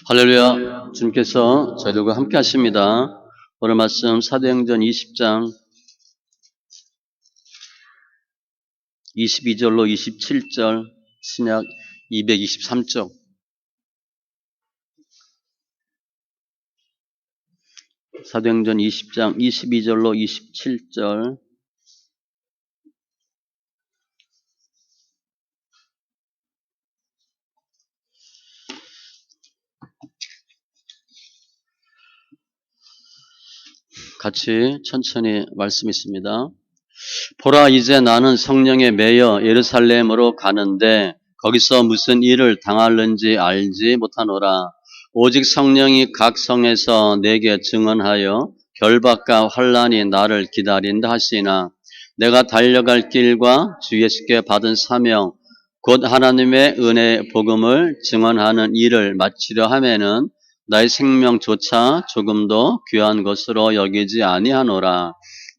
할렐루야. 주님께서 저희들과 함께 하십니다. 오늘 말씀 사도행전 20장 22절로 27절, 신약 223쪽. 사도행전 20장 22절로 27절. 같이 천천히 말씀 있습니다. 보라, 이제 나는 성령에 매여 예루살렘으로 가는데 거기서 무슨 일을 당할는지 알지 못하노라. 오직 성령이 각 성에서 내게 증언하여 결박과 환난이 나를 기다린다 하시나, 내가 달려갈 길과 주 예수께 받은 사명 곧 하나님의 은혜의 복음을 증언하는 일을 마치려 하면은 나의 생명조차 조금도 귀한 것으로 여기지 아니하노라.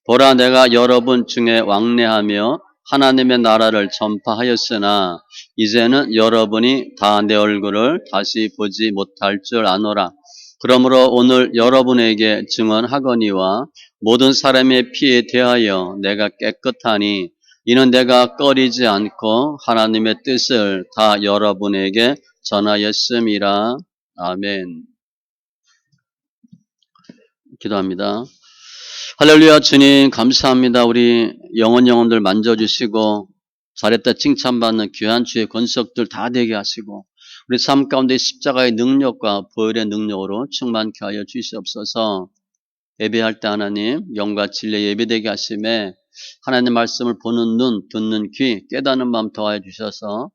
보라, 내가 여러분 중에 왕래하며 하나님의 나라를 전파하였으나 이제는 여러분이 다 내 얼굴을 다시 보지 못할 줄 아노라. 그러므로 오늘 여러분에게 증언하거니와 모든 사람의 피에 대하여 내가 깨끗하니, 이는 내가 꺼리지 않고 하나님의 뜻을 다 여러분에게 전하였음이라. 아멘. 기도합니다. 할렐루야. 주님 감사합니다. 우리 영혼들 만져주시고 잘했다 칭찬받는 귀한 주의 권속들 다 되게 하시고 우리 삶 가운데 십자가의 능력과 보혈의 능력으로 충만케 하여 주시옵소서. 예배할 때 하나님 영과 진리에 예배되게 하심에 하나님의 말씀을 보는 눈, 듣는 귀, 깨닫는 마음 더하여 주셔서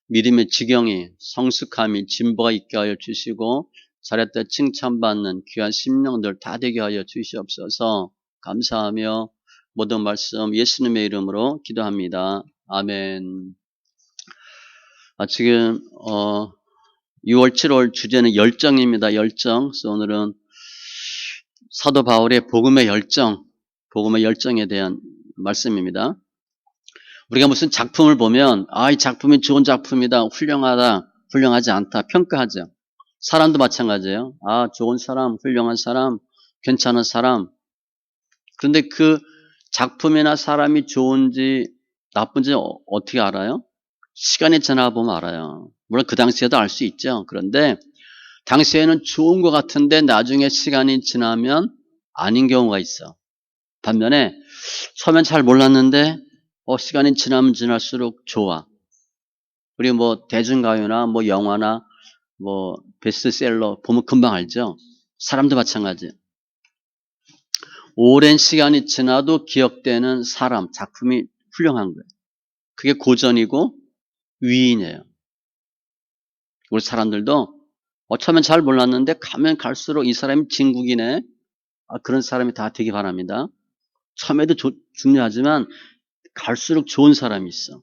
믿음의 지경이, 성숙함이, 진보가 있게 하여 주시고 잘했다 칭찬받는 귀한 심령들 다 되게 하여 주시옵소서. 감사하며 모든 말씀 예수님의 이름으로 기도합니다. 아멘. 지금 6월 7월 주제는 열정입니다. 열정. 그래서 오늘은 사도 바울의 복음의 열정에 대한 말씀입니다. 우리가 무슨 작품을 보면 이 작품이 좋은 작품이다, 훌륭하다, 훌륭하지 않다 평가하죠. 사람도 마찬가지예요. 좋은 사람, 훌륭한 사람, 괜찮은 사람. 그런데 그 작품이나 사람이 좋은지 나쁜지 어떻게 알아요? 시간이 지나보면 알아요. 물론 그 당시에도 알 수 있죠. 그런데 당시에는 좋은 것 같은데 나중에 시간이 지나면 아닌 경우가 있어. 반면에 처음엔 잘 몰랐는데 시간이 지나면 지날수록 좋아. 우리 대중가요나 영화나 베스트셀러 보면 금방 알죠. 사람도 마찬가지. 오랜 시간이 지나도 기억되는 사람, 작품이 훌륭한 거예요. 그게 고전이고 위인이에요. 우리 사람들도 처음엔 잘 몰랐는데 가면 갈수록 이 사람이 진국이네. 그런 사람이 다 되기 바랍니다. 처음에도 중요하지만 갈수록 좋은 사람이 있어.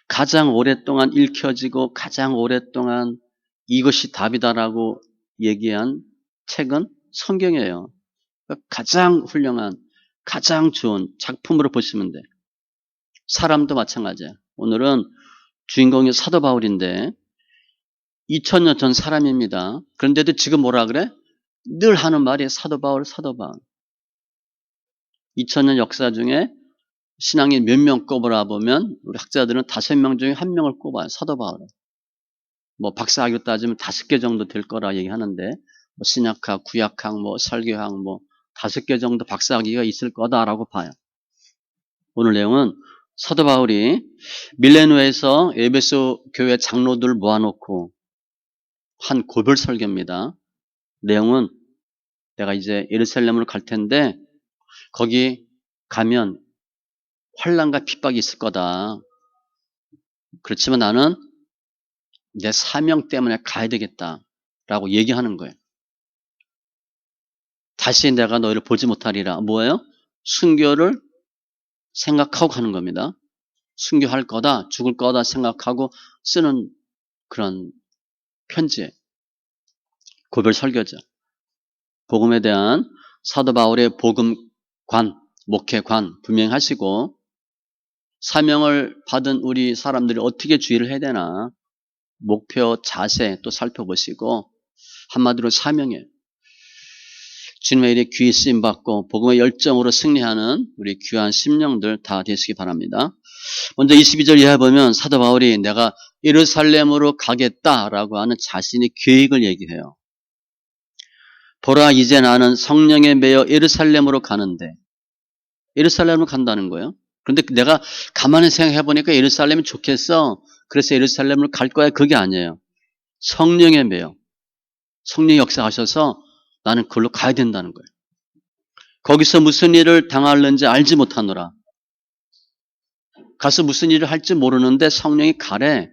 가장 오랫동안 읽혀지고 가장 오랫동안 이것이 답이다라고 얘기한 책은 성경이에요. 가장 훌륭한, 가장 좋은 작품으로 보시면 돼. 사람도 마찬가지야. 오늘은 주인공이 사도 바울인데 2000년 전 사람입니다. 그런데도 지금 뭐라 그래? 늘 하는 말이 사도 바울, 사도 바울. 2000년 역사 중에 신앙인 몇 명 꼽으라 보면 우리 학자들은 5명 중에 1명을 꼽아요. 사도 바울은. 박사학위로 따지면 5개 정도 될 거라 얘기하는데 신약학, 구약학, 설교학 5개 정도 박사학위가 있을 거다라고 봐요. 오늘 내용은 사도 바울이 밀레노에서 에베소 교회 장로들 모아놓고 한 고별 설교입니다. 내용은 내가 이제 예루살렘으로 갈 텐데 거기 가면 환난과 핍박이 있을 거다. 그렇지만 나는 내 사명 때문에 가야 되겠다라고 얘기하는 거예요. 다시 내가 너희를 보지 못하리라. 뭐예요? 순교를 생각하고 가는 겁니다. 순교할 거다, 죽을 거다 생각하고 쓰는 그런 편지예요. 고별 설교죠. 복음에 대한 사도 바울의 복음관, 목회관 분명하시고 사명을 받은 우리 사람들이 어떻게 주의를 해야 되나, 목표, 자세 또 살펴보시고 한마디로 사명이에요. 주님의 일에 귀히 쓰임받고 복음의 열정으로 승리하는 우리 귀한 심령들 다 되시기 바랍니다. 먼저 22절 이하에 보면 사도 바울이 내가 예루살렘으로 가겠다라고 하는 자신의 계획을 얘기해요. 보라 이제 나는 성령에 매여 예루살렘으로 가는데, 예루살렘으로 간다는 거예요. 그런데 내가 가만히 생각해 보니까 예루살렘이 좋겠어. 그래서 예루살렘으로 갈 거야. 그게 아니에요. 성령에 매여. 성령이 역사하셔서 나는 그걸로 가야 된다는 거예요. 거기서 무슨 일을 당할는지 알지 못하노라. 가서 무슨 일을 할지 모르는데 성령이 가래.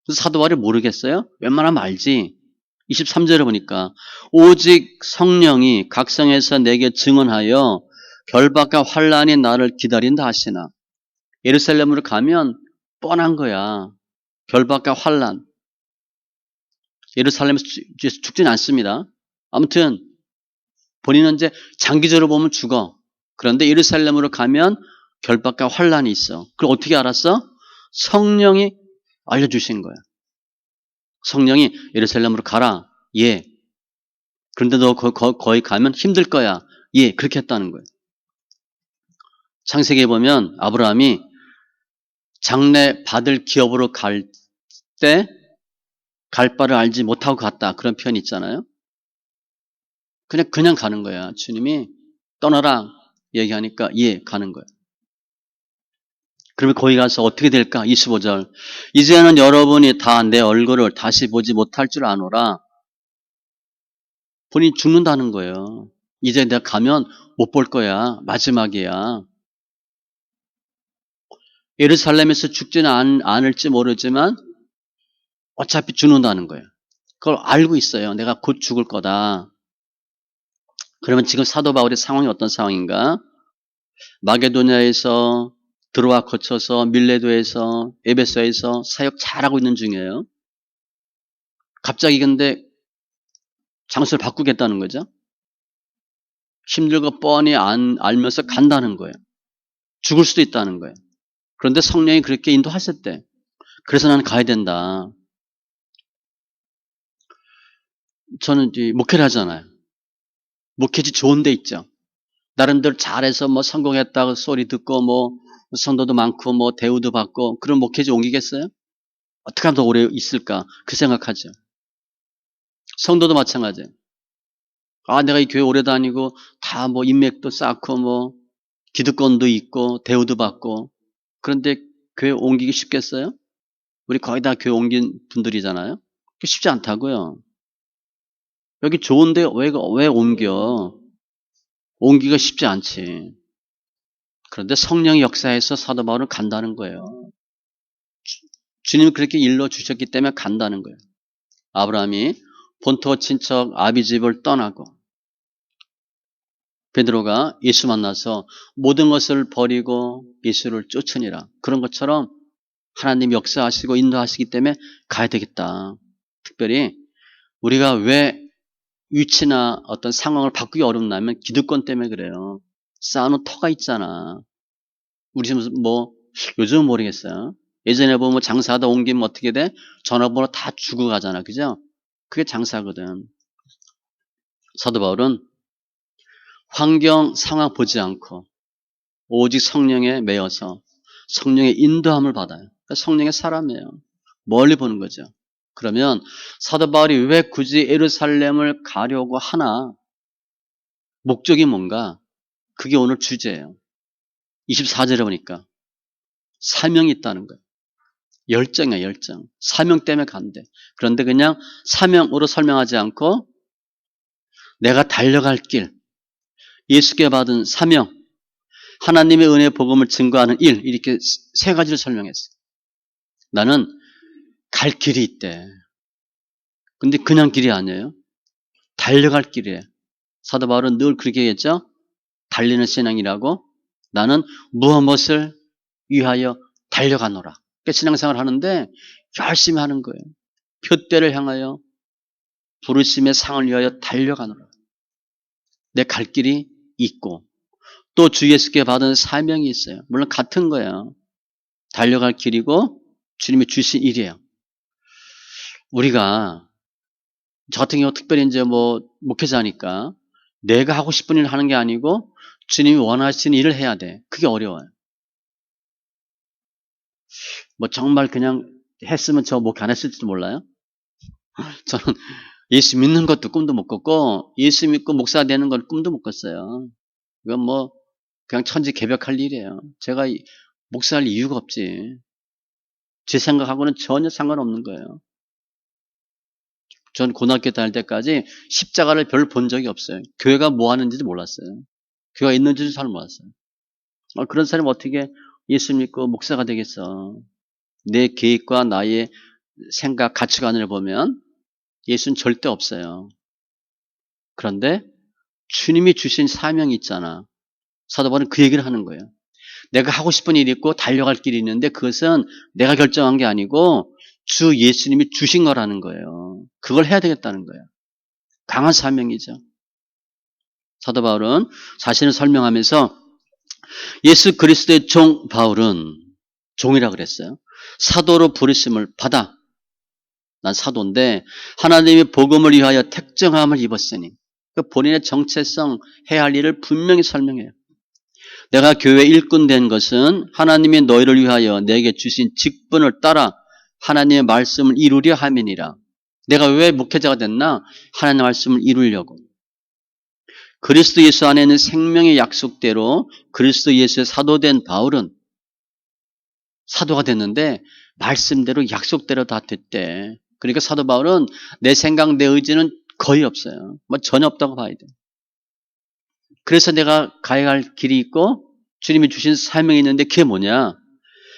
그래서 사도 바울이 모르겠어요? 웬만하면 알지. 23절에 보니까 오직 성령이 각성에서 내게 증언하여 결박과 환란이 나를 기다린다 하시나. 예루살렘으로 가면 뻔한 거야. 결박과 환란. 예루살렘에서 죽지는 않습니다. 아무튼 본인은 이제 장기적으로 보면 죽어. 그런데 예루살렘으로 가면 결박과 환란이 있어. 그걸 어떻게 알았어? 성령이 알려주신 거야. 성령이 예루살렘으로 가라. 예. 그런데 너 거기 가면 힘들 거야. 예. 그렇게 했다는 거예요. 창세기에 보면 아브라함이 장래 받을 기업으로 갈 때 갈 바를 알지 못하고 갔다. 그런 표현이 있잖아요. 그냥 가는 거야. 주님이 떠나라 얘기하니까 예, 가는 거야. 그러면 거기 가서 어떻게 될까? 25절. 이제는 여러분이 다 내 얼굴을 다시 보지 못할 줄 아노라. 본인이 죽는다는 거예요. 이제 내가 가면 못 볼 거야. 마지막이야. 예루살렘에서 죽지는 않을지 모르지만 어차피 죽는다는 거예요. 그걸 알고 있어요. 내가 곧 죽을 거다. 그러면 지금 사도 바울의 상황이 어떤 상황인가? 마게도냐에서 드로아 거쳐서 밀레도에서 에베소에서 사역 잘하고 있는 중이에요. 갑자기 근데 장소를 바꾸겠다는 거죠. 힘들고 뻔히 알면서 간다는 거예요. 죽을 수도 있다는 거예요. 그런데 성령이 그렇게 인도하셨대. 그래서 나는 가야 된다. 저는 이제 목회를 하잖아요. 목회지 좋은 데 있죠. 나름대로 잘해서 뭐 성공했다고 소리 듣고 뭐 성도도 많고 뭐 대우도 받고 그런 목회지 옮기겠어요? 어떻게 하면 더 오래 있을까? 그 생각하죠. 성도도 마찬가지예요. 아, 내가 이 교회 오래 다니고 다 뭐 인맥도 쌓고 뭐 기득권도 있고 대우도 받고 그런데 교회 옮기기 쉽겠어요? 우리 거의 다 교회 옮긴 분들이잖아요. 쉽지 않다고요. 여기 좋은데 왜 옮겨? 옮기기가 쉽지 않지. 그런데 성령의 역사에서 사도 바울은 간다는 거예요. 주님이 그렇게 일러주셨기 때문에 간다는 거예요. 아브라함이 본토 친척 아비 집을 떠나고 베드로가 예수 만나서 모든 것을 버리고 예수를 쫓으니라. 그런 것처럼 하나님 역사하시고 인도하시기 때문에 가야 되겠다. 특별히 우리가 왜 위치나 어떤 상황을 바꾸기 어렵냐면 기득권 때문에 그래요. 쌓아놓은 터가 있잖아. 우리 지금 뭐 요즘은 모르겠어요. 예전에 보면 장사하다 옮기면 어떻게 돼? 전화번호 다 주고 가잖아. 그죠? 그게 장사거든. 사도 바울은 환경, 상황 보지 않고 오직 성령에 매여서 성령의 인도함을 받아요. 그러니까 성령의 사람이에요. 멀리 보는 거죠. 그러면 사도 바울이 왜 굳이 예루살렘을 가려고 하나? 목적이 뭔가? 그게 오늘 주제예요. 24절에 보니까 사명이 있다는 거예요. 열정이야, 열정. 사명 때문에 간대. 그런데 그냥 사명으로 설명하지 않고 내가 달려갈 길, 예수께 받은 사명, 하나님의 은혜의 복음을 증거하는 일, 이렇게 세 가지를 설명했어요. 나는 갈 길이 있대. 근데 그냥 길이 아니에요. 달려갈 길이에요. 사도 바울은 늘 그렇게 얘기했죠. 달리는 신앙이라고. 나는 무엇을 위하여 달려가노라. 그러니까 신앙생활을 하는데 열심히 하는 거예요. 표대를 향하여 부르심의 상을 위하여 달려가노라. 내 갈 길이 있고 또 주 예수께 받은 사명이 있어요. 물론 같은 거예요. 달려갈 길이고 주님이 주신 일이에요. 우리가 저 같은 경우 특별히 이제 뭐 목회자니까 내가 하고 싶은 일을 하는 게 아니고 주님이 원하시는 일을 해야 돼. 그게 어려워요. 뭐 정말 그냥 했으면 저 목회 안 했을지도 몰라요. 저는 예수 믿는 것도 꿈도 못 꿨고 예수 믿고 목사 되는 건 꿈도 못 꿨어요. 이건 뭐 그냥 천지개벽할 일이에요. 제가 목사할 이유가 없지. 제 생각하고는 전혀 상관없는 거예요. 전 고등학교 다닐 때까지 십자가를 별 본 적이 없어요. 교회가 뭐 하는지도 몰랐어요. 교회가 있는지도 잘 몰랐어요. 그런 사람이 어떻게 예수 믿고 목사가 되겠어. 내 계획과 나의 생각, 가치관을 보면 예수는 절대 없어요. 그런데 주님이 주신 사명이 있잖아. 사도 바울은 그 얘기를 하는 거예요. 내가 하고 싶은 일이 있고 달려갈 길이 있는데 그것은 내가 결정한 게 아니고 주 예수님이 주신 거라는 거예요. 그걸 해야 되겠다는 거예요. 강한 사명이죠. 사도 바울은 자신을 설명하면서 예수 그리스도의 종 바울은 종이라 그랬어요. 사도로 부르심을 받아. 난 사도인데 하나님의 복음을 위하여 택정함을 입었으니 본인의 정체성 해야 할 일을 분명히 설명해요. 내가 교회 일꾼 된 것은 하나님이 너희를 위하여 내게 주신 직분을 따라 하나님의 말씀을 이루려 함이니라. 내가 왜 목회자가 됐나? 하나님의 말씀을 이루려고. 그리스도 예수 안에 있는 생명의 약속대로 그리스도 예수의 사도된 바울은 사도가 됐는데 말씀대로 약속대로 다 됐대. 그러니까 사도 바울은 내 생각, 내 의지는 거의 없어요. 뭐 전혀 없다고 봐야 돼. 그래서 내가 가야 할 길이 있고 주님이 주신 사명이 있는데 그게 뭐냐?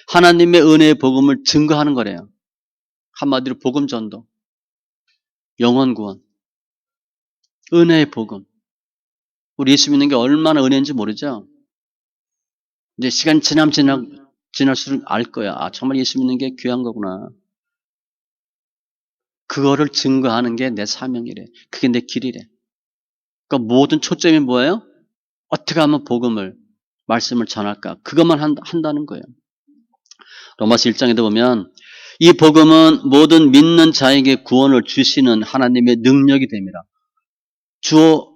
하나님의 은혜의 복음을 증거하는 거래요. 한마디로 복음 전도, 영혼 구원, 은혜의 복음. 우리 예수 믿는 게 얼마나 은혜인지 모르죠? 이제 시간 지날수록 알 거야. 아, 정말 예수 믿는 게 귀한 거구나. 그거를 증거하는 게 내 사명이래. 그게 내 길이래. 그러니까 모든 초점이 뭐예요? 어떻게 하면 복음을, 말씀을 전할까? 그것만 한다는 거예요. 로마서 1장에도 보면 이 복음은 모든 믿는 자에게 구원을 주시는 하나님의 능력이 됩니다. 주어,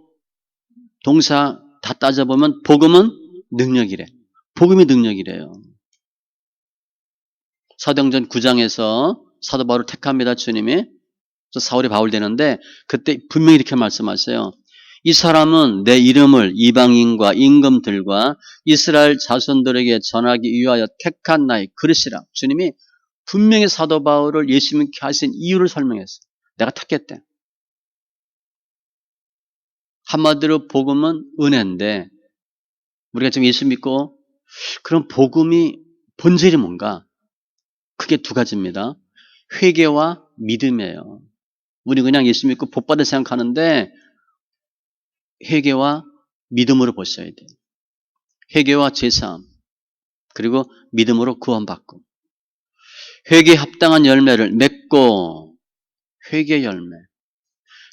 동사 다 따져보면 복음은 능력이래. 복음이 능력이래요. 사도행전 9장에서 사도 바울을 택합니다. 주님이. 사울이 바울 되는데 그때 분명히 이렇게 말씀하세요. 이 사람은 내 이름을 이방인과 임금들과 이스라엘 자손들에게 전하기 위하여 택한 나의 그릇이라. 주님이 분명히 사도 바울을 예수 믿게 하신 이유를 설명했어요. 내가 택했대. 한마디로 복음은 은혜인데 우리가 지금 예수 믿고 그럼 복음이 본질이 뭔가? 크게 두 가지입니다. 회개와 믿음이에요. 우리 그냥 예수 믿고 복 받을 생각하는데 회개와 믿음으로 보셔야 돼요. 회개와 제사함 그리고 믿음으로 구원받고 회개에 합당한 열매를 맺고 회개 열매.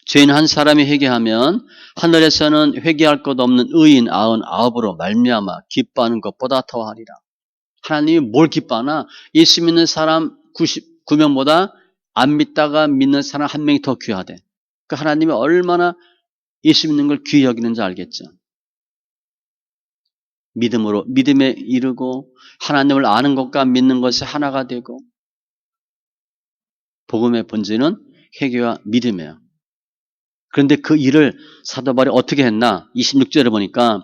죄인 한 사람이 회개하면 하늘에서는 회개할 것 없는 의인 99으로 말미암아 기뻐하는 것보다 더하리라. 하나님이 뭘 기뻐하나? 예수 믿는 사람 99명보다 안 믿다가 믿는 사람 한 명이 더 귀하대. 그러니까 하나님이 얼마나 예수 믿는 걸 귀히 여기는지 알겠죠. 믿음으로 믿음에 이르고 하나님을 아는 것과 믿는 것이 하나가 되고 복음의 본질은 회개와 믿음이에요. 그런데 그 일을 사도 바울이 어떻게 했나? 26절에 보니까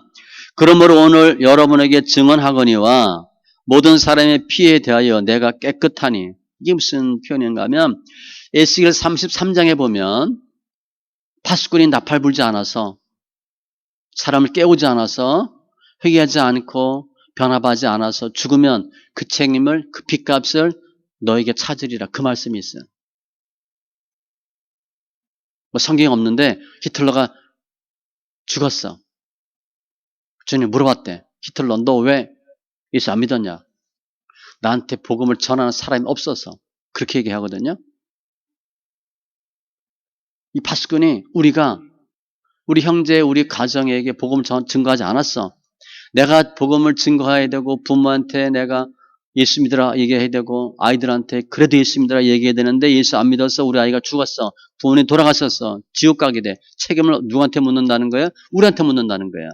그러므로 오늘 여러분에게 증언하거니와 모든 사람의 피에 대하여 내가 깨끗하니 이게 무슨 표현인가 하면 에스겔 33장에 보면 파수꾼이 나팔 불지 않아서 사람을 깨우지 않아서 회개하지 않고 변화하지 않아서 죽으면 그 책임을 그 핏값을 너에게 찾으리라 그 말씀이 있어요. 뭐 성경에 없는데 히틀러가 죽었어. 주님 물어봤대. 히틀러 너 왜 예수 안 믿었냐? 나한테 복음을 전하는 사람이 없어서 그렇게 얘기하거든요. 이 파수꾼이 우리 형제 우리 가정에게 복음을 증거하지 않았어. 내가 복음을 증거해야 되고 부모한테 내가 예수 믿으라 얘기해야 되고 아이들한테 그래도 예수 믿으라 얘기해야 되는데 예수 안 믿어서 우리 아이가 죽었어. 부모님 돌아갔었어. 지옥 가게 돼. 책임을 누구한테 묻는다는 거야? 우리한테 묻는다는 거야.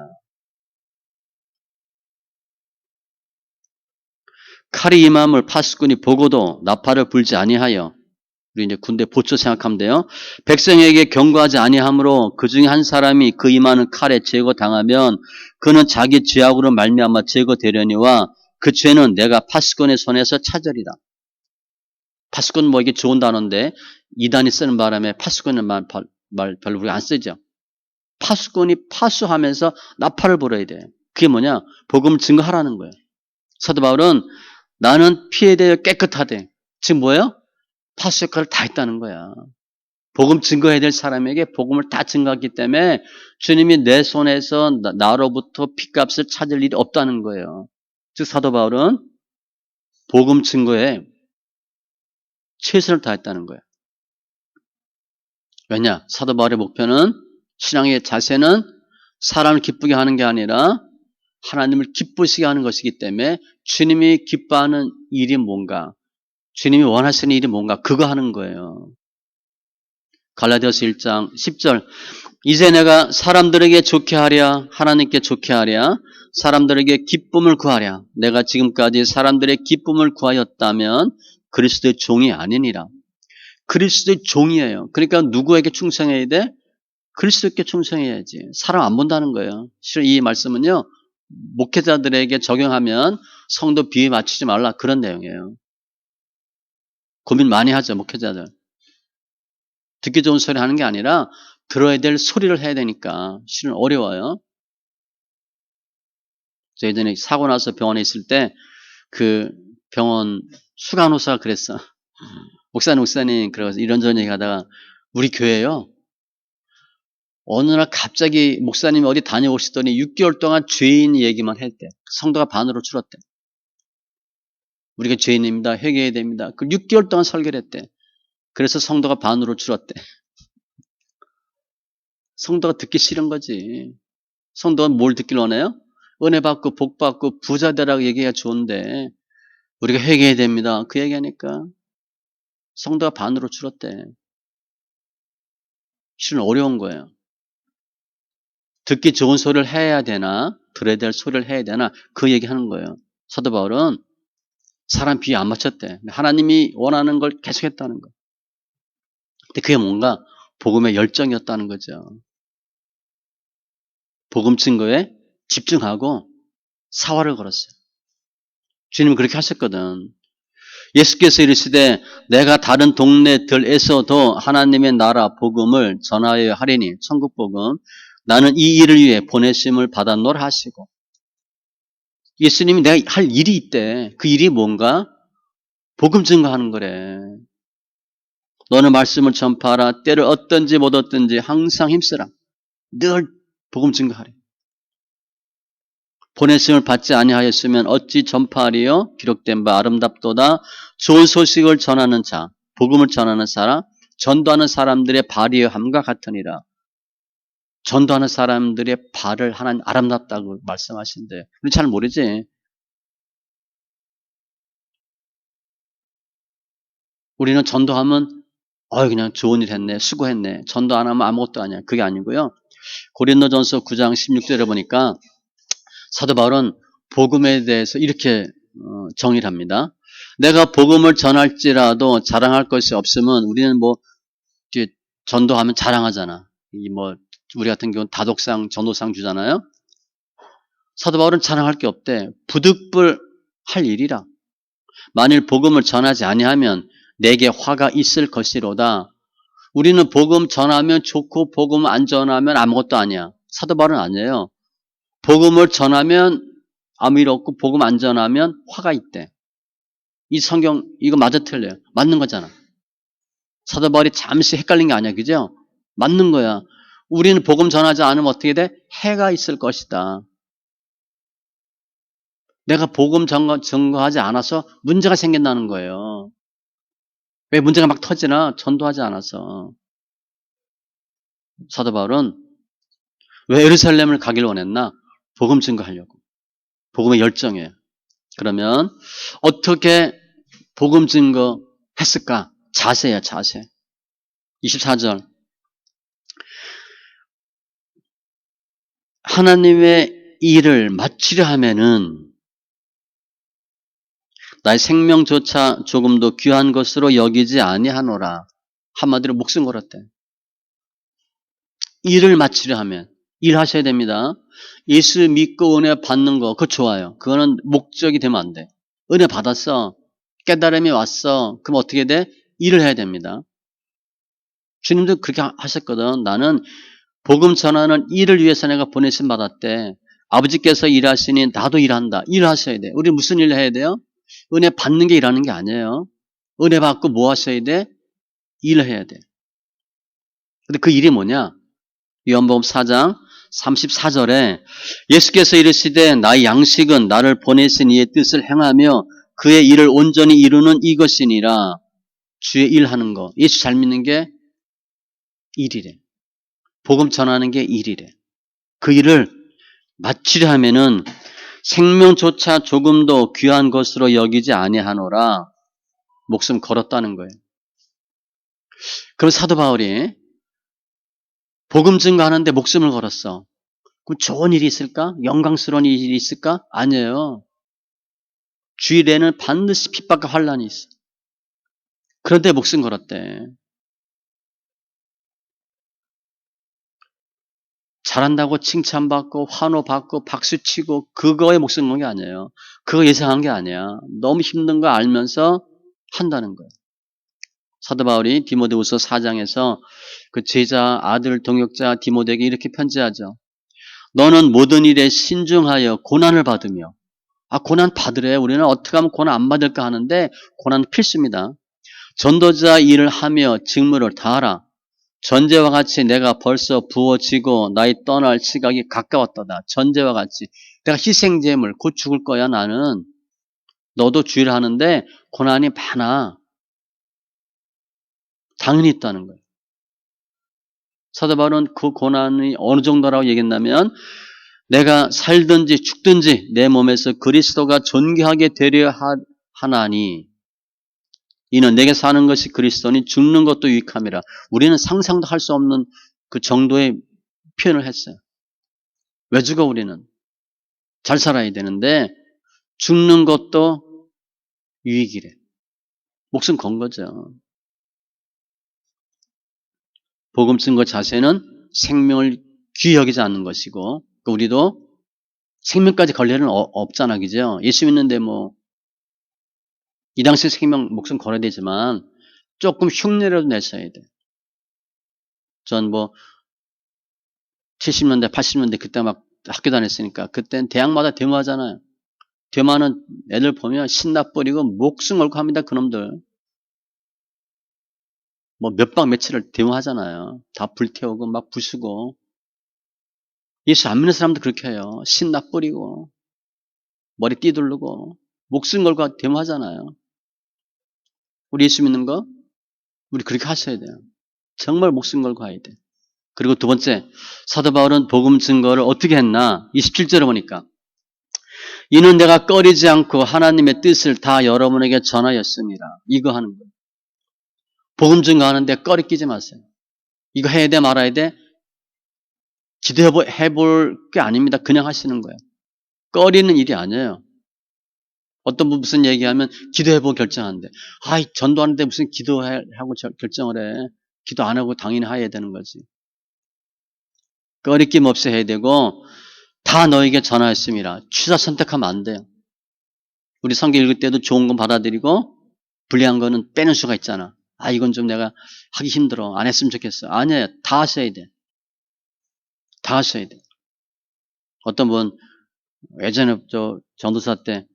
칼이 임함을 파수꾼이 보고도 나팔을 불지 아니하여 우리 이제 군대 보초 생각하면 돼요. 백성에게 경고하지 아니하므로 그 중에 한 사람이 그 임하는 칼에 제거당하면 그는 자기 죄악으로 말미암아 제거되려니와 그 죄는 내가 파수꾼의 손에서 찾으리라. 파수꾼 뭐 이게 좋은 단어인데 이단이 쓰는 바람에 파수꾼은 말 별로 우리가 안 쓰죠. 파수꾼이 파수하면서 나팔을 불어야 돼. 그게 뭐냐? 복음을 증거하라는 거예요. 사도 바울은 나는 피에 대해 깨끗하대. 지금 뭐예요? 파수 역할을 다 했다는 거야. 복음 증거해야 될 사람에게 복음을 다 증거했기 때문에 주님이 내 손에서 나로부터 피값을 찾을 일이 없다는 거예요. 즉 사도 바울은 복음 증거에 최선을 다했다는 거예요. 왜냐? 사도 바울의 목표는 신앙의 자세는 사람을 기쁘게 하는 게 아니라 하나님을 기쁘시게 하는 것이기 때문에 주님이 기뻐하는 일이 뭔가, 주님이 원하시는 일이 뭔가 그거 하는 거예요. 갈라디아서 1장 10절 이제 내가 사람들에게 좋게 하랴 하나님께 좋게 하랴 사람들에게 기쁨을 구하랴 내가 지금까지 사람들의 기쁨을 구하였다면 그리스도의 종이 아니니라. 그리스도의 종이에요. 그러니까 누구에게 충성해야 돼? 그리스도께 충성해야지. 사람 안 본다는 거예요. 실은 이 말씀은요. 목회자들에게 적용하면 성도 비위 맞추지 말라 그런 내용이에요. 고민 많이 하죠. 목회자들. 듣기 좋은 소리 하는 게 아니라 들어야 될 소리를 해야 되니까 실은 어려워요. 저 예전에 사고 나서 병원에 있을 때 그 병원 수간호사가 그랬어. 목사님 그래서 이런저런 얘기하다가 우리 교회요. 어느 날 갑자기 목사님이 어디 다녀오시더니 6개월 동안 죄인 얘기만 했대. 성도가 반으로 줄었대. 우리가 죄인입니다. 회개해야 됩니다. 그 6개월 동안 설교를 했대. 그래서 성도가 반으로 줄었대. 성도가 듣기 싫은 거지. 성도가 뭘 듣길 원해요? 은혜 받고 복 받고 부자 되라고 얘기가 좋은데 우리가 회개해야 됩니다. 그 얘기하니까 성도가 반으로 줄었대. 실은 어려운 거예요. 듣기 좋은 소리를 해야 되나 들어야 될 소리를 해야 되나 그 얘기하는 거예요. 사도 바울은 사람 비위 안 맞췄대. 하나님이 원하는 걸 계속했다는 거. 근데 그게 뭔가 복음의 열정이었다는 거죠. 복음 증거에 집중하고 사활을 걸었어요. 주님은 그렇게 하셨거든. 예수께서 이르시되 내가 다른 동네들에서도 하나님의 나라 복음을 전하여 하리니 천국 복음 나는 이 일을 위해 보내심을 받았노라 하시고 예수님이 내가 할 일이 있대. 그 일이 뭔가? 복음 증거하는 거래. 너는 말씀을 전파하라. 때를 얻든지 못 얻든지 항상 힘쓰라. 늘 복음 증거하래. 보내심을 받지 아니하였으면 어찌 전파하리요? 기록된 바 아름답도다. 좋은 소식을 전하는 자, 복음을 전하는 사람, 전도하는 사람들의 발이여 함과 같으니라. 전도하는 사람들의 발을 하나님 아름답다고 말씀하신대. 우리 잘 모르지? 우리는 전도하면 그냥 좋은 일 했네, 수고했네. 전도 안 하면 아무것도 아니야. 그게 아니고요. 고린도전서 9장 16절에 보니까 사도 바울은 복음에 대해서 이렇게 정의를 합니다. 내가 복음을 전할지라도 자랑할 것이 없으면 우리는 뭐 전도하면 자랑하잖아. 우리 같은 경우는 다독상, 전도상 주잖아요. 사도 바울은 자랑할 게 없대. 부득불 할 일이라. 만일 복음을 전하지 아니하면 내게 화가 있을 것이로다. 우리는 복음 전하면 좋고 복음 안 전하면 아무것도 아니야. 사도 바울은 아니에요. 복음을 전하면 아무 일 없고 복음 안 전하면 화가 있대. 이 성경 이거 맞아 틀려요. 맞는 거잖아. 사도 바울이 잠시 헷갈린 게 아니야. 그죠? 맞는 거야. 우리는 복음 전하지 않으면 어떻게 돼? 해가 있을 것이다. 내가 복음 증거하지 않아서 문제가 생긴다는 거예요. 왜 문제가 막 터지나? 전도하지 않아서. 사도 바울은 왜 예루살렘을 가길 원했나? 복음 증거하려고. 복음의 열정이에요. 그러면 어떻게 복음 증거했을까? 자세야, 자세. 24절. 하나님의 일을 마치려 하면은 나의 생명조차 조금도 귀한 것으로 여기지 아니하노라. 한마디로 목숨 걸었대. 일을 마치려 하면 일하셔야 됩니다. 예수 믿고 은혜 받는 거 그거 좋아요. 그거는 목적이 되면 안 돼. 은혜 받았어. 깨달음이 왔어. 그럼 어떻게 돼? 일을 해야 됩니다. 주님도 그렇게 하셨거든. 나는 복음 전하는 일을 위해서 내가 보내심 받았대. 아버지께서 일하시니 나도 일한다. 일하셔야 돼. 우리 무슨 일 해야 돼요? 은혜 받는 게 일하는 게 아니에요. 은혜 받고 뭐 하셔야 돼? 일해야 돼. 근데 그 일이 뭐냐? 요한복음 4장 34절에 예수께서 이르시되 나의 양식은 나를 보내신 이의 뜻을 행하며 그의 일을 온전히 이루는 이것이니라. 주의 일하는 거. 예수 잘 믿는 게 일이래. 복음 전하는 게 일이래. 그 일을 마치려 하면은 생명조차 조금도 귀한 것으로 여기지 아니하노라. 목숨 걸었다는 거예요. 그럼 사도 바울이 복음 증거하는데 목숨을 걸었어. 그럼 좋은 일이 있을까? 영광스러운 일이 있을까? 아니에요. 주일에는 반드시 핍박과 환란이 있어. 그런데 목숨 걸었대. 잘한다고 칭찬받고 환호받고 박수치고 그거에 목숨 건 게 아니에요. 그거 예상한 게 아니야. 너무 힘든 거 알면서 한다는 거예요. 사도 바울이 디모데후서 4장에서 그 제자 아들 동역자 디모데에게 이렇게 편지하죠. 너는 모든 일에 신중하여 고난을 받으며 고난 받으래. 우리는 어떻게 하면 고난 안 받을까 하는데 고난은 필수입니다. 전도자 일을 하며 직무를 다하라. 전제와 같이 내가 벌써 부어지고 나의 떠날 시각이 가까웠도다. 전제와 같이 내가 희생제물 곧 죽을 거야 나는. 너도 주의를 하는데 고난이 많아. 당연히 있다는 거예요. 사도 바울은 그 고난이 어느 정도라고 얘기했냐면 내가 살든지 죽든지 내 몸에서 그리스도가 존귀하게 되려 하나니 이는 내게 사는 것이 그리스도니 죽는 것도 유익함이라. 우리는 상상도 할 수 없는 그 정도의 표현을 했어요. 왜 죽어 우리는? 잘 살아야 되는데 죽는 것도 유익이래. 목숨 건 거죠. 복음 쓴 것 자세는 생명을 귀히 여기지 않는 것이고 우리도 생명까지 걸 일은 없잖아. 그죠? 예수 믿는데 뭐 이 당시 생명 목숨 걸어야 되지만 조금 흉내라도 내셔야 돼. 전 뭐 70년대 80년대 그때 막 학교 다녔으니까 그땐 대학마다 데모하잖아요. 데모하는 애들 보면 신나 뿌리고 목숨 걸고 합니다. 그놈들. 뭐 몇 박 며칠을 데모하잖아요. 다 불태우고 막 부수고. 예수 안 믿는 사람도 그렇게 해요. 신나 뿌리고 머리 띠두르고 목숨 걸고 데모하잖아요. 우리 예수 믿는 거 우리 그렇게 하셔야 돼요. 정말 목숨 걸고 해야 돼. 그리고 두 번째 사도 바울은 복음 증거를 어떻게 했나? 27절에 보니까 이는 내가 꺼리지 않고 하나님의 뜻을 다 여러분에게 전하였습니다. 이거 하는 거예요. 복음 증거하는데 꺼리 끼지 마세요. 이거 해야 돼 말아야 돼? 기도해 볼 게 아닙니다. 그냥 하시는 거예요. 꺼리는 일이 아니에요. 어떤 분 무슨 얘기하면 기도해보고 결정하는데 전도하는데 무슨 기도하고 결정을 해. 기도 안 하고 당연히 해야 되는 거지. 꺼리낌 없이 해야 되고 다 너에게 전하였습니다. 취사 선택하면 안 돼요. 우리 성경 읽을 때도 좋은 건 받아들이고 불리한 거는 빼는 수가 있잖아. 이건 좀 내가 하기 힘들어. 안 했으면 좋겠어. 아니에요. 다 하셔야 돼. 다 하셔야 돼. 어떤 분 예전에 저 전도사 때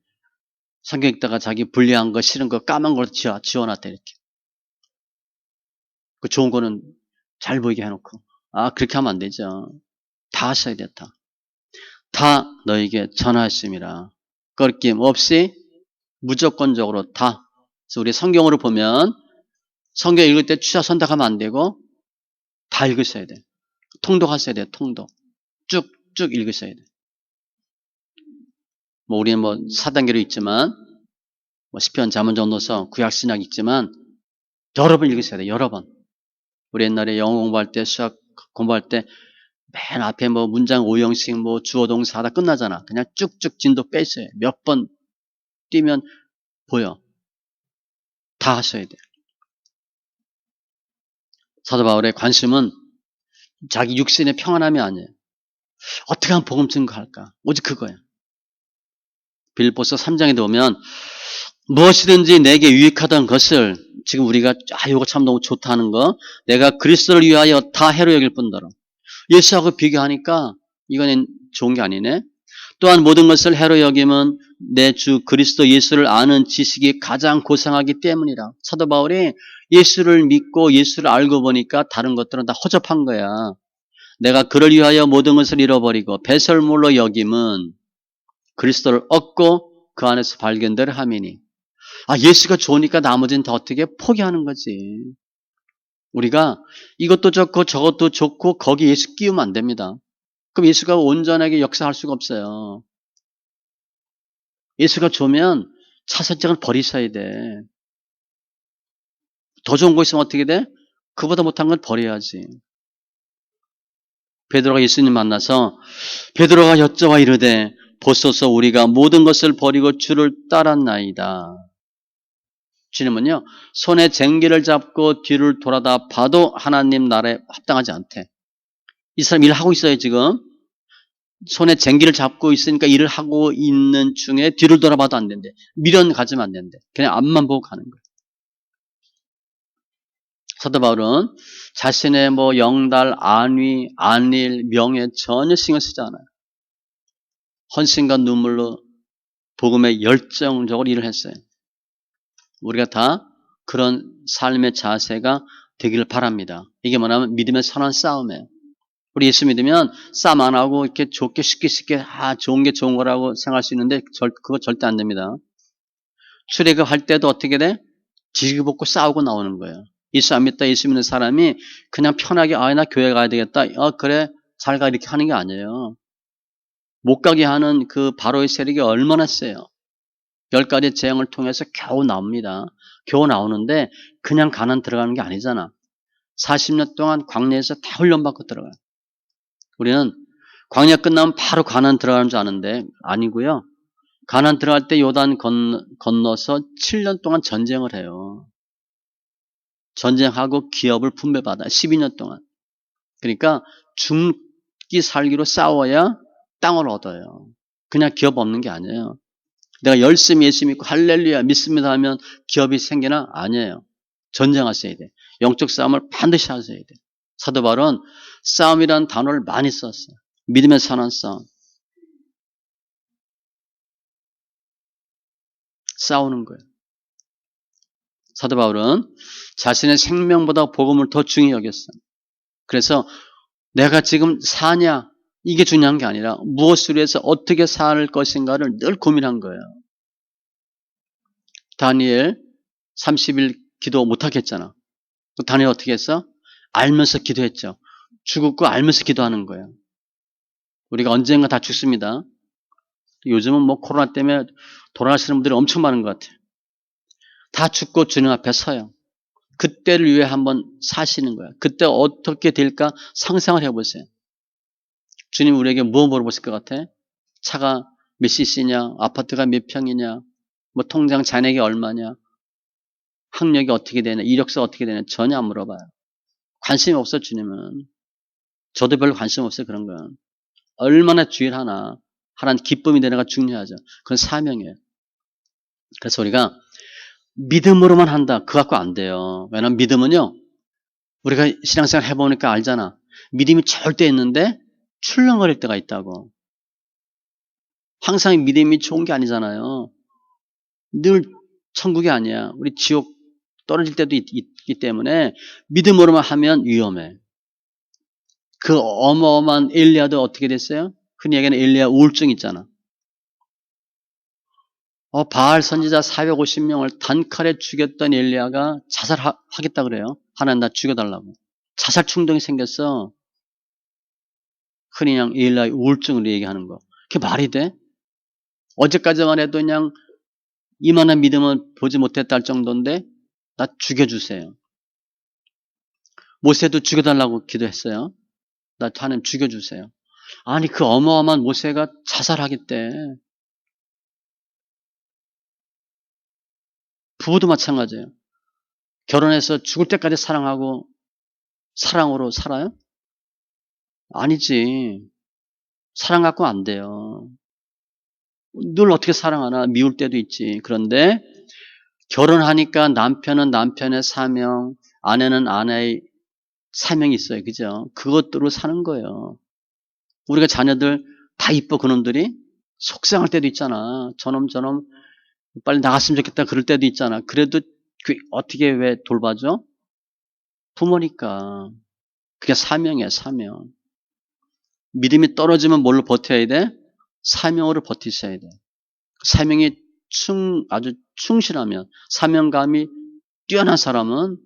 성경 읽다가 자기 불리한 거 싫은 거 까만 걸 지워놨대 이렇게. 그 좋은 거는 잘 보이게 해놓고. 그렇게 하면 안 되죠. 다 하셔야 돼. 다 너에게 전하였습니다. 꺼리낌 없이 무조건적으로 다. 그래서 우리 성경으로 보면 성경 읽을 때 취사 선택하면 안 되고 다 읽으셔야 돼. 통독하셔야 돼요. 통독. 쭉쭉 읽으셔야 돼. 뭐 우리는 뭐 사단계로 있지만 뭐 시편 잠언 전도서 구약 신약 있지만 여러 번 읽으셔야 돼요. 여러 번. 우리 옛날에 영어 공부할 때 수학 공부할 때 맨 앞에 뭐 문장 5형식 뭐 주어 동사 하다 끝나잖아. 그냥 쭉쭉 진도 빼셔야 돼. 몇 번 뛰면 보여. 다 하셔야 돼. 사도 바울의 관심은 자기 육신의 평안함이 아니에요. 어떻게 하면 복음 증거할까? 오직 그거예요. 빌립보서 3장에 보면 무엇이든지 내게 유익하던 것을 지금 우리가 이거 참 너무 좋다는 거 내가 그리스도를 위하여 다 해로 여길 뿐더러 예수하고 비교하니까 이거는 좋은 게 아니네. 또한 모든 것을 해로 여김은 내 주 그리스도 예수를 아는 지식이 가장 고상하기 때문이라. 사도 바울이 예수를 믿고 예수를 알고 보니까 다른 것들은 다 허접한 거야. 내가 그를 위하여 모든 것을 잃어버리고 배설물로 여김은 그리스도를 얻고 그 안에서 발견될 함이니. 예수가 좋으니까 나머지는 다 어떻게 포기하는 거지. 우리가 이것도 좋고 저것도 좋고 거기 예수 끼우면 안 됩니다. 그럼 예수가 온전하게 역사할 수가 없어요. 예수가 좋으면 차선장을 버리셔야 돼. 더 좋은 거 있으면 어떻게 돼? 그보다 못한 건 버려야지. 베드로가 예수님 만나서 베드로가 여쭤와 이르되 보소서 우리가 모든 것을 버리고 주를 따랐나이다. 주님은요 손에 쟁기를 잡고 뒤를 돌아다 봐도 하나님 나라에 합당하지 않대. 이 사람 일하고 있어요 지금. 손에 쟁기를 잡고 있으니까 일을 하고 있는 중에 뒤를 돌아봐도 안 된대. 미련 가지면 안 된대. 그냥 앞만 보고 가는 거예요. 사도 바울은 자신의 뭐 영달, 안위, 안일, 명예 전혀 신경 쓰지 않아요. 헌신과 눈물로 복음에 열정적으로 일을 했어요. 우리가 다 그런 삶의 자세가 되기를 바랍니다. 이게 뭐냐면 믿음의 선한 싸움이에요. 우리 예수 믿으면 싸움 안 하고 이렇게 좋게 쉽게 좋은 게 좋은 거라고 생각할 수 있는데 그거 절대 안 됩니다. 출애굽할 때도 어떻게 돼? 지지고 볶고 싸우고 나오는 거예요. 예수 안 믿다 예수 믿는 사람이 그냥 편하게 나 교회 가야 되겠다. 그래 잘 가 이렇게 하는 게 아니에요. 못 가게 하는 그 바로의 세력이 얼마나 세요. 10가지 재앙을 통해서 겨우 나옵니다. 겨우 나오는데 그냥 가난 들어가는 게 아니잖아. 40년 동안 광야에서 다 훈련받고 들어가요. 우리는 광야 끝나면 바로 가난 들어가는 줄 아는데 아니고요. 가난 들어갈 때 요단 건너서 7년 동안 전쟁을 해요. 전쟁하고 기업을 분배받아 12년 동안. 그러니까 죽기 살기로 싸워야 땅을 얻어요. 그냥 기업 없는 게 아니에요. 내가 열심히 예수 믿고 할렐루야 믿습니다 하면 기업이 생기나? 아니에요. 전쟁하셔야 돼. 영적 싸움을 반드시 하셔야 돼. 사도 바울은 싸움이라는 단어를 많이 썼어요. 믿음의 선한 싸움. 싸우는 거예요. 사도 바울은 자신의 생명보다 복음을 더 중요히 여겼어요. 그래서 내가 지금 사냐 이게 중요한 게 아니라 무엇을 위해서 어떻게 살 것인가를 늘 고민한 거예요. 다니엘 30일 기도 못하겠잖아. 다니엘 어떻게 했어? 알면서 기도했죠. 죽을 거 알면서 기도하는 거예요. 우리가 언젠가 다 죽습니다. 요즘은 뭐 코로나 때문에 돌아가시는 분들이 엄청 많은 것 같아요. 다 죽고 주님 앞에 서요. 그때를 위해 한번 사시는 거예요. 그때 어떻게 될까 상상을 해보세요. 주님 우리에게 뭐 물어보실 것 같아? 차가 몇 cc냐? 아파트가 몇 평이냐? 뭐 통장 잔액이 얼마냐? 학력이 어떻게 되냐? 이력서 어떻게 되냐? 전혀 안 물어봐요. 관심이 없어 주님은. 저도 별로 관심 없어요 그런 건. 얼마나 주일 하나 하나님 기쁨이 되는가 중요하죠. 그건 사명이에요. 그래서 우리가 믿음으로만 한다. 그거 갖고 안 돼요. 왜냐하면 믿음은요. 우리가 신앙생활 해보니까 알잖아. 믿음이 절대 있는데 출렁거릴 때가 있다고. 항상 믿음이 좋은 게 아니잖아요. 늘 천국이 아니야. 우리 지옥 떨어질 때도 있기 때문에 믿음으로만 하면 위험해. 그 어마어마한 엘리야도 어떻게 됐어요? 흔히 얘기하는 엘리야 우울증 있잖아. 바알 선지자 450명을 단칼에 죽였던 엘리야가 자살하겠다 그래요. 하나님 나 죽여달라고. 자살 충동이 생겼어. 흔히 그냥 엘리야의 우울증을 얘기하는 거. 그게 말이 돼? 어제까지만 해도 그냥 이만한 믿음은 보지 못했다 할 정도인데 나 죽여주세요. 모세도 죽여달라고 기도했어요. 나 하나님 죽여주세요. 아니 그 어마어마한 모세가 자살하겠대. 부부도 마찬가지예요. 결혼해서 죽을 때까지 사랑하고 사랑으로 살아요? 아니지. 사랑 갖고 안 돼요. 늘 어떻게 사랑하나 미울 때도 있지. 그런데 결혼하니까 남편은 남편의 사명, 아내는 아내의 사명이 있어요. 그죠? 그것대로 사는 거예요. 우리가 자녀들 다 이뻐 그놈들이 속상할 때도 있잖아. 저놈 빨리 나갔으면 좋겠다 그럴 때도 있잖아. 그래도 어떻게 왜 돌봐줘? 부모니까. 그게 사명이야, 사명. 믿음이 떨어지면 뭘로 버텨야 돼? 사명으로 버티셔야 돼. 사명이 아주 충실하면, 사명감이 뛰어난 사람은,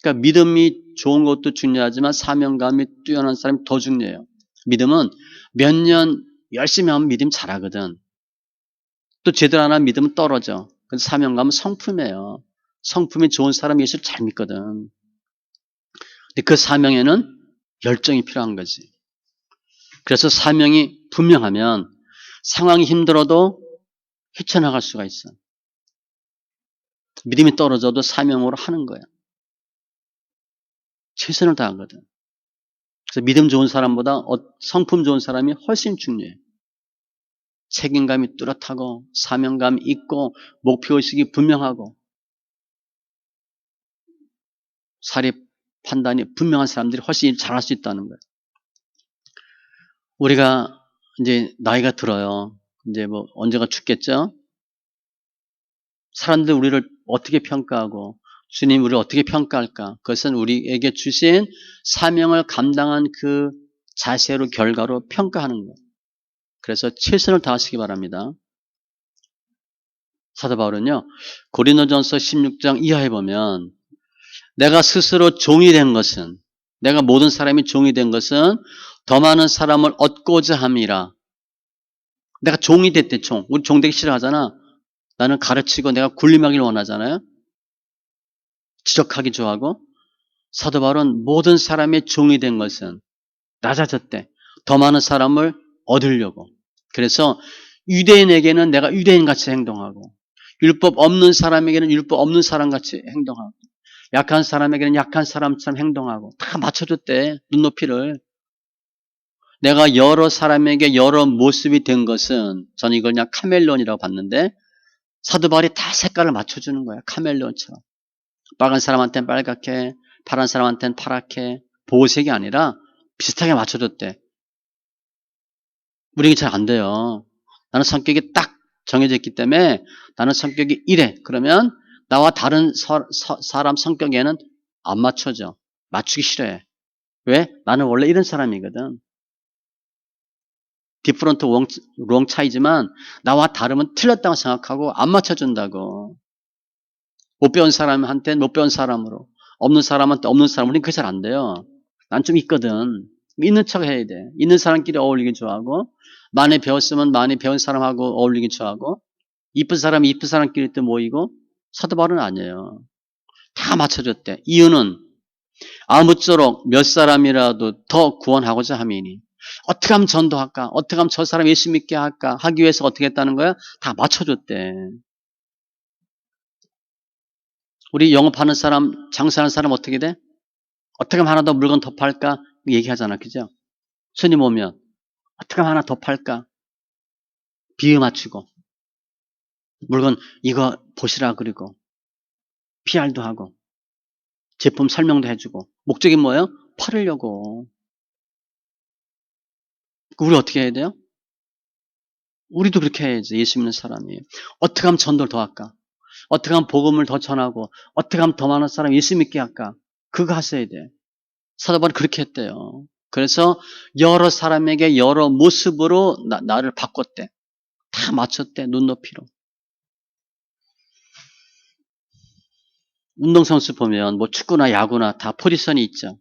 그러니까 믿음이 좋은 것도 중요하지만 사명감이 뛰어난 사람이 더 중요해요. 믿음은 몇 년 열심히 하면 믿음 잘하거든. 또 제대로 안 하면 믿음은 떨어져. 그래서 사명감은 성품이에요. 성품이 좋은 사람이 예수를 잘 믿거든. 근데 그 사명에는 열정이 필요한 거지. 그래서 사명이 분명하면 상황이 힘들어도 헤쳐나갈 수가 있어. 믿음이 떨어져도 사명으로 하는 거야. 최선을 다하거든. 그래서 믿음 좋은 사람보다 성품 좋은 사람이 훨씬 중요해. 책임감이 뚜렷하고 사명감이 있고 목표의식이 분명하고 사례 판단이 분명한 사람들이 훨씬 잘할 수 있다는 거예요. 우리가 이제 나이가 들어요. 이제 뭐 언젠가 죽겠죠? 사람들 우리를 어떻게 평가하고 주님 우리를 어떻게 평가할까? 그것은 우리에게 주신 사명을 감당한 그 자세로 결과로 평가하는 거예요. 그래서 최선을 다하시기 바랍니다. 사도 바울은요. 고린도전서 16장 이하에 보면 내가 스스로 종이 된 것은 내가 모든 사람이 종이 된 것은 더 많은 사람을 얻고자 함이라. 내가 종이 됐대 종. 우리 종 되기 싫어하잖아. 나는 가르치고 내가 군림하기를 원하잖아요. 지적하기 좋아하고 사도 바울은 모든 사람의 종이 된 것은 낮아졌대. 더 많은 사람을 얻으려고. 그래서 유대인에게는 내가 유대인같이 행동하고 율법 없는 사람에게는 율법 없는 사람같이 행동하고 약한 사람에게는 약한 사람처럼 행동하고 다 맞춰줬대. 눈높이를. 내가 여러 사람에게 여러 모습이 된 것은 저는 이걸 그냥 카멜론이라고 봤는데 사도 바울이 다 색깔을 맞춰주는 거야. 카멜론처럼. 빨간 사람한테는 빨갛게 파란 사람한테는 파랗게 보호색이 아니라 비슷하게 맞춰줬대. 우리에게 잘 안 돼요. 나는 성격이 딱 정해져 있기 때문에 나는 성격이 이래. 그러면 나와 다른 사람 성격에는 안 맞춰져. 맞추기 싫어해. 왜? 나는 원래 이런 사람이거든. 디프런트 롱 차이지만 나와 다르면 틀렸다고 생각하고 안 맞춰준다고. 못 배운 사람한테는 못 배운 사람으로 없는 사람한테 없는 사람 우리는 그게 잘 안 돼요. 난 좀 있거든. 있는 척 해야 돼. 있는 사람끼리 어울리기 좋아하고 많이 배웠으면 많이 배운 사람하고 어울리기 좋아하고 이쁜 사람이 이쁜 사람끼리 또 모이고 사도 바울은 아니에요. 다 맞춰줬대. 이유는 아무쪼록 몇 사람이라도 더 구원하고자 함이니 어떻게 하면 전도할까? 어떻게 하면 저 사람 예수 믿게 할까? 하기 위해서 어떻게 했다는 거야? 다 맞춰줬대. 우리 영업하는 사람, 장사하는 사람 어떻게 돼? 어떻게 하면 하나 더 물건 더 팔까? 얘기하잖아. 그죠? 손님 오면 어떻게 하면 하나 더 팔까? 비유 맞추고 물건 이거 보시라 그리고 PR도 하고 제품 설명도 해주고 목적이 뭐예요? 팔으려고. 우리 어떻게 해야 돼요? 우리도 그렇게 해야지. 예수 믿는 사람이. 어떻게 하면 전도를 더 할까? 어떻게 하면 복음을 더 전하고 어떻게 하면 더 많은 사람 예수 믿게 할까? 그거 하셔야 돼. 사도 바울이 그렇게 했대요. 그래서 여러 사람에게 여러 모습으로 나를 바꿨대. 다 맞췄대. 눈높이로. 운동선수 보면 뭐 축구나 야구나 다 포지션이 있죠.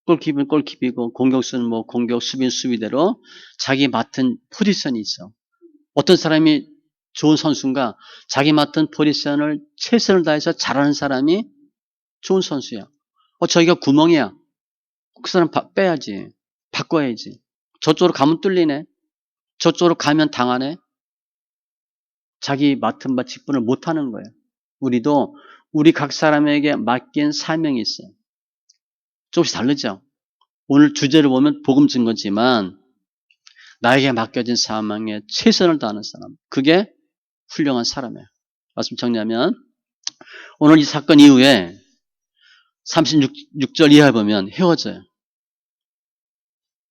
골키퍼는 골키퍼이고 공격수는 뭐 공격, 수비는 수비대로 자기 맡은 포지션이 있어. 어떤 사람이 좋은 선수인가? 자기 맡은 포지션을 최선을 다해서 잘하는 사람이 좋은 선수야. 저기가 구멍이야. 그 사람 빼야지. 바꿔야지. 저쪽으로 가면 뚫리네. 저쪽으로 가면 당하네. 자기 맡은 바 직분을 못하는 거예요. 우리도 우리 각 사람에게 맡긴 사명이 있어요. 조금씩 다르죠. 오늘 주제를 보면 복음 증거지만 나에게 맡겨진 사명에 최선을 다하는 사람, 그게 훌륭한 사람이에요. 말씀 정리하면 오늘 이 사건 이후에 36절 이하에 보면 헤어져요.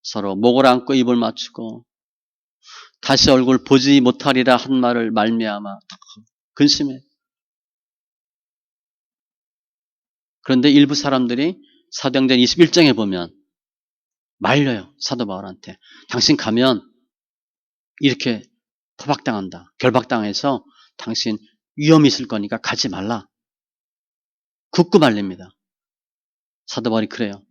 서로 목을 안고 입을 맞추고 다시 얼굴 보지 못하리라 한 말을 말미암아 근심해. 그런데 일부 사람들이 사도행전 21장에 보면 말려요. 사도 바울한테. 당신 가면 이렇게 포박당한다. 결박당해서 당신 위험이 있을 거니까 가지 말라. 굳고 말립니다. 사도 바울이 그래요.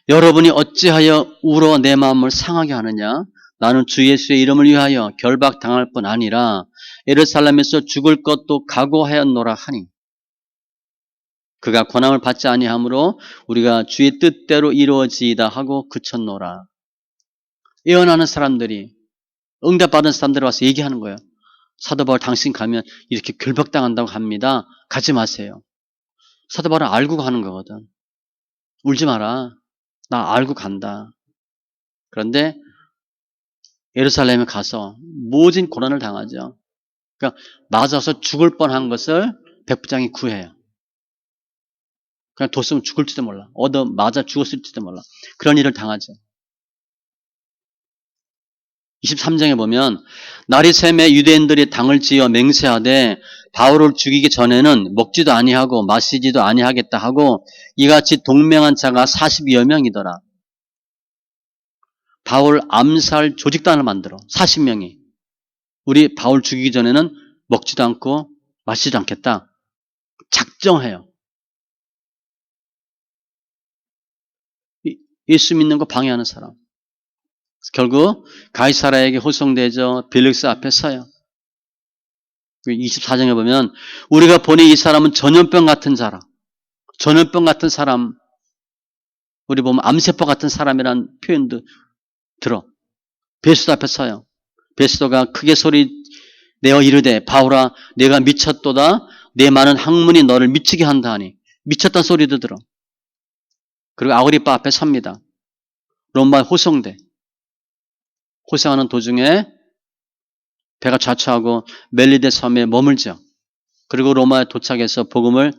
여러분이 어찌하여 울어 내 마음을 상하게 하느냐? 나는 주 예수의 이름을 위하여 결박당할 뿐 아니라 예루살렘에서 죽을 것도 각오하였노라 하니 그가 권함을 받지 아니하므로 우리가 주의 뜻대로 이루어지이다 하고 그쳤노라. 예언하는 사람들이 응답받은 사람들이 와서 얘기하는 거예요. 사도 바울 당신 가면 이렇게 결박당한다고 합니다. 가지 마세요. 사도 바울은 알고 가는 거거든. 울지 마라. 나 알고 간다. 그런데 예루살렘에 가서 모진 고난을 당하죠. 그러니까 맞아서 죽을 뻔한 것을 백부장이 구해요. 그냥 뒀으면 죽을지도 몰라. 맞아 죽었을지도 몰라. 그런 일을 당하죠. 23장에 보면 날이 새매 유대인들이 당을 지어 맹세하되 바울을 죽이기 전에는 먹지도 아니하고 마시지도 아니하겠다 하고 이같이 동맹한 자가 40여 명이더라. 바울 암살 조직단을 만들어 40명이. 우리 바울 죽이기 전에는 먹지도 않고 마시지도 않겠다. 작정해요. 예수 믿는 거 방해하는 사람. 결국 가이사라에게 호송되죠. 벨릭스 앞에 서요. 24장에 보면 우리가 보니 이 사람은 전염병 같은 자라. 전염병 같은 사람. 우리 보면 암세포 같은 사람이라는 표현도 들어. 베스도 앞에 서요. 베스도가 크게 소리 내어 이르되 바울아 내가 미쳤도다. 내 많은 학문이 너를 미치게 한다 하니 미쳤다는 소리도 들어. 그리고 아그리빠 앞에 섭니다. 로마에 호송돼. 호송하는 도중에 배가 좌초하고 멜리데 섬에 머물죠. 그리고 로마에 도착해서 복음을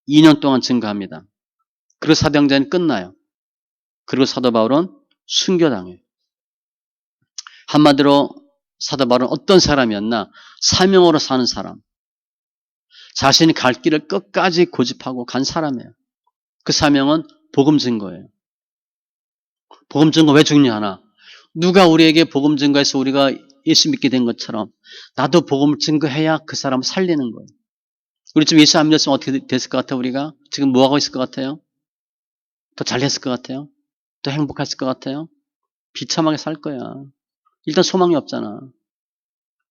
2년 동안 증거합니다. 그리고 사도행전은 끝나요. 그리고 사도 바울은 순교당해요. 한마디로 사도 바울은 어떤 사람이었나? 사명으로 사는 사람. 자신이 갈 길을 끝까지 고집하고 간 사람이에요. 그 사명은 복음 증거예요. 복음 증거 왜 중요하나? 누가 우리에게 복음 증거해서 우리가 예수 믿게 된 것처럼 나도 복음을 증거해야 그 사람을 살리는 거예요. 우리 좀 예수 안 믿었으면 어떻게 됐을 것 같아요? 우리가 지금 뭐 하고 있을 것 같아요? 더 잘됐을 것 같아요? 더 행복했을 것 같아요? 비참하게 살 거야. 일단 소망이 없잖아.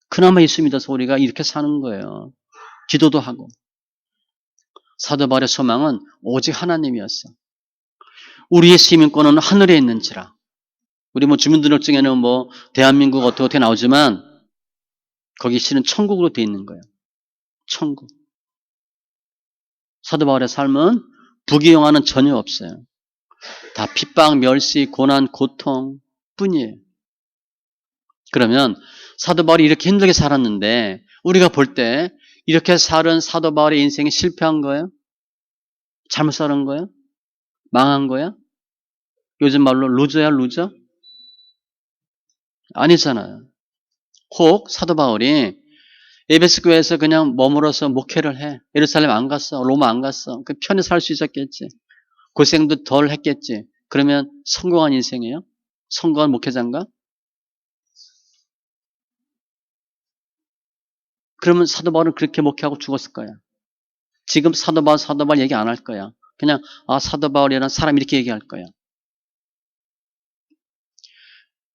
그나마 예수 믿어서 우리가 이렇게 사는 거예요. 기도도 하고. 사도 바울의 소망은 오직 하나님이었어. 우리의 시민권은 하늘에 있는지라. 우리 주민등록증에는 대한민국 어떻게 나오지만 거기 실은 천국으로 돼 있는 거예요. 천국. 사도 바울의 삶은 부귀영화는 전혀 없어요. 다 핍박, 멸시, 고난, 고통 뿐이에요. 그러면 사도 바울이 이렇게 힘들게 살았는데 우리가 볼 때 이렇게 살은 사도 바울의 인생이 실패한 거예요? 잘못 살은 거예요? 망한 거야? 요즘 말로 루저야 루저? 아니잖아요. 혹 사도 바울이 에베소 교회에서 그냥 머물러서 목회를 해. 예루살렘 안 갔어. 로마 안 갔어. 그 편히 살 수 있었겠지. 고생도 덜 했겠지. 그러면 성공한 인생이에요? 성공한 목회자인가? 그러면 사도 바울은 그렇게 목회하고 죽었을 거야. 지금 사도 바울 얘기 안 할 거야. 그냥 사도 바울이라는 사람 이렇게 얘기할 거야.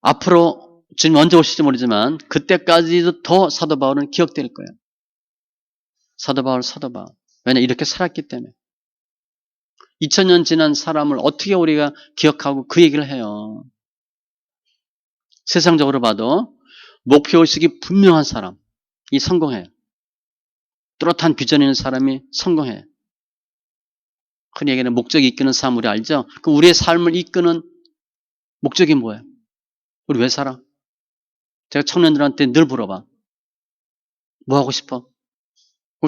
앞으로 주님 언제 오실지 모르지만 그때까지도 더 사도 바울은 기억될 거예요. 사도 바울. 왜냐 이렇게 살았기 때문에. 2000년 지난 사람을 어떻게 우리가 기억하고 그 얘기를 해요. 세상적으로 봐도 목표의식이 분명한 사람이 성공해요. 뚜렷한 비전이 있는 사람이 성공해요. 흔히 얘기하는 목적이 이끄는 삶 우리 알죠? 그 우리의 삶을 이끄는 목적이 뭐예요? 우리 왜 살아? 제가 청년들한테 늘 물어봐. 뭐 하고 싶어?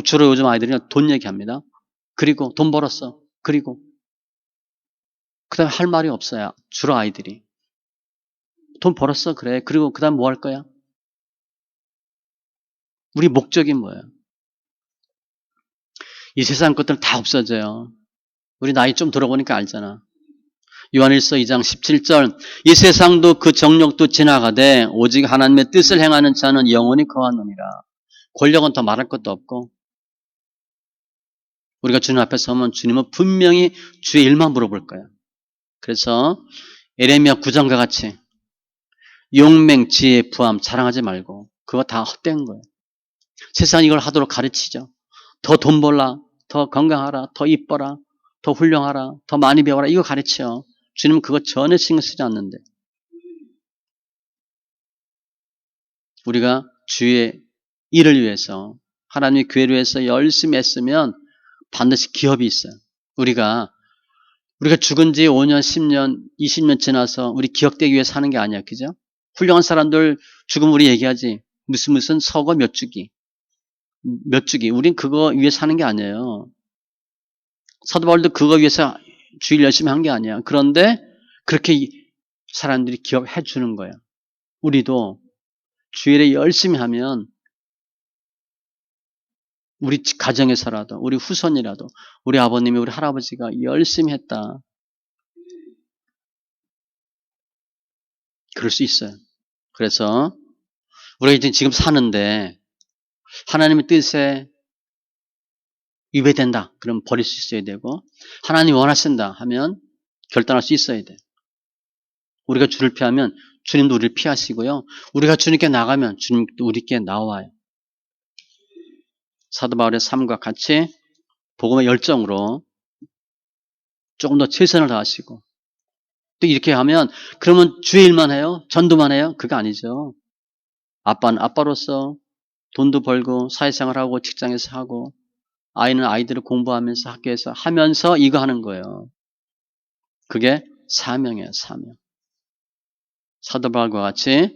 주로 요즘 아이들이 돈 얘기합니다. 그리고 돈 벌었어. 그리고 그 다음에 할 말이 없어요. 주로 아이들이. 돈 벌었어. 그래. 그리고 그 다음 뭐 할 거야? 우리 목적이 뭐예요? 이 세상 것들 다 없어져요. 우리 나이 좀 들어보니까 알잖아. 요한일서 2장 17절 이 세상도 그 정욕도 지나가되 오직 하나님의 뜻을 행하는 자는 영원히 거하느니라. 권력은 더 말할 것도 없고 우리가 주님 앞에 서면 주님은 분명히 주의 일만 물어볼 거야. 그래서 에레미야 9장과 같이 용맹, 지혜, 부함 자랑하지 말고 그거 다 헛된 거예요. 세상이 이걸 하도록 가르치죠. 더 돈 벌라, 더 건강하라, 더 이뻐라, 더 훌륭하라, 더 많이 배워라 이거 가르쳐. 주님은 그거 전혀 신경 쓰지 않는데 우리가 주의 일을 위해서 하나님의 교회를 위해서 열심히 했으면 반드시 기업이 있어요. 우리가 죽은 지 5년, 10년, 20년 지나서 우리 기억되기 위해 사는 게 아니야. 그죠? 훌륭한 사람들 죽으면 우리 얘기하지. 무슨 서거 몇 주기. 우린 그거 위해 사는 게 아니에요. 사도 바울도 그거 위해서 주일 열심히 한 게 아니야. 그런데 그렇게 사람들이 기억해 주는 거야. 우리도 주일에 열심히 하면 우리 가정에서라도 우리 후손이라도 우리 아버님이 우리 할아버지가 열심히 했다. 그럴 수 있어요. 그래서 우리가 이제 지금 사는데 하나님의 뜻에 위배된다. 그럼 버릴 수 있어야 되고 하나님이 원하신다 하면 결단할 수 있어야 돼. 우리가 주를 피하면 주님도 우리를 피하시고요. 우리가 주님께 나가면 주님도 우리께 나와요. 사도 바울의 삶과 같이 복음의 열정으로 조금 더 최선을 다하시고 또 이렇게 하면 그러면 주의 일만 해요? 전도만 해요? 그거 아니죠. 아빠는 아빠로서 돈도 벌고 사회생활하고 직장에서 하고 아이는 아이들을 공부하면서 학교에서 하면서 이거 하는 거예요. 그게 사명이에요. 사명. 사도 바울과 같이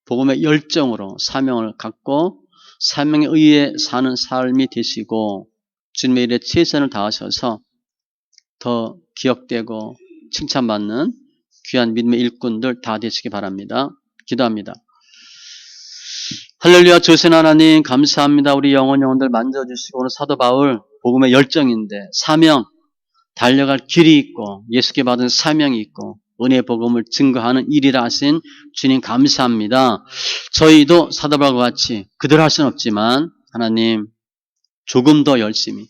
복음의 열정으로 사명을 갖고 사명에 의해 사는 삶이 되시고 주님의 일에 최선을 다하셔서 더 기억되고 칭찬받는 귀한 믿음의 일꾼들 다 되시기 바랍니다. 기도합니다. 할렐루야. 조선 하나님 감사합니다. 우리 영혼들 만져주시고 오늘 사도 바울 복음의 열정인데 사명 달려갈 길이 있고 예수께 받은 사명이 있고 은혜의 복음을 증거하는 일이라 하신 주님 감사합니다. 저희도 사도 바울과 같이 그들 할 수는 없지만 하나님 조금 더 열심히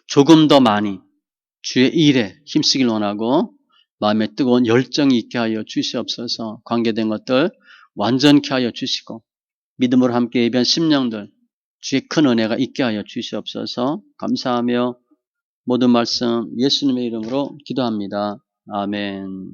조금 더 많이 주의 일에 힘쓰길 원하고 마음에 뜨거운 열정이 있게 하여 주시옵소서. 관계된 것들 완전케 하여 주시고 믿음으로 함께 예배한 심령들 주의 큰 은혜가 있게 하여 주시옵소서. 감사하며 모든 말씀 예수님의 이름으로 기도합니다. 아멘.